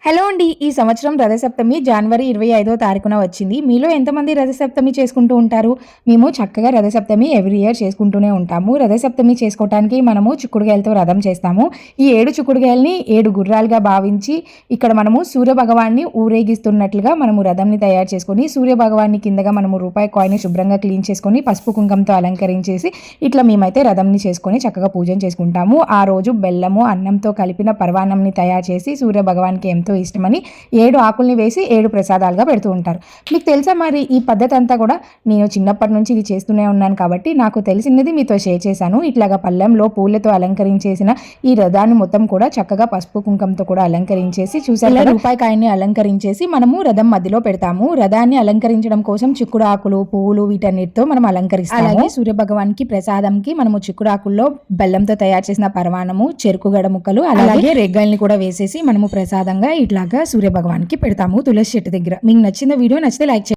Hello అండి. ఈ సంవత్సరం రథసప్తమి జనవరి 25వ తారీఖున వచ్చింది. మీలో ఎంతమంది రథసప్తమి చేసుకుంటూ ఉంటారు? మేము చక్కగా రథసప్తమి ఎవ్రీ ఇయర్ చేసుకుంటూనే ఉంటాము. రథసప్తమి చేసుకోవటానికి మనము చిక్కుడుగాయలతో రథం చేస్తాము. ఈ 7 చిక్కుడుగాయలని 7 గుర్రాలుగా భావించి ఇక్కడ మనము సూర్యభగవాన్ని ఊరేగిస్తున్నట్లుగా మనము రథంని తయారు చేసుకొని సూర్యభగవాన్ని కిందగా మనము రూపాయి కాయిన్ శుభ్రంగా క్లీన్ చేసుకొని పసుపు కుంకంతో అలంకరించేసి ఇట్లా మేమైతే రథంని చేసుకొని చక్కగా పూజను చేసుకుంటాము. ఆ రోజు బెల్లము అన్నంతో కలిపిన పరవాన్నంని తయారు చేసి సూర్యభగవానికి ఎంతో ఇష్టమని 7 ఆకుల్ని వేసి 7 ప్రసాదాలుగా పెడుతూ ఉంటారు. మీకు తెలుసా మరి ఈ పద్ధతి అంతా కూడా నేను చిన్నప్పటి నుంచి ఇది చేస్తూనే ఉన్నాను కాబట్టి నాకు తెలిసినది మీతో షేర్ చేశాను. ఇట్లాగా పళ్ళెంలో పూలతో అలంకరించేసిన ఈ రథాన్ని మొత్తం కూడా చక్కగా పసుపు కుంకంతో కూడా అలంకరించేసి చూసారా రూపాయి కాయన్ని అలంకరించేసి మనము రథం మధ్యలో పెడతాము. రథాన్ని అలంకరించడం కోసం చిక్కుడు ఆకులు పువ్వులు వీటన్నిటితో మనం అలంకరిస్తాము. అలాగే సూర్యభగవానికి ప్రసాదంకి మనము చిక్కుడు ఆకుల్లో బెల్లంతో తయారు చేసిన పరమాన్నము చెరుకు గడ ముక్కలు అలాగే రెగ్గాయల్ని కూడా వేసేసి మనము ప్రసాదంగా ఇట్లాగా సూర్యభగవానికి పెడతాము తులసి చెట్టు దగ్గర. మీకు నచ్చిన వీడియో నచ్చితే లైక్ చేయండి.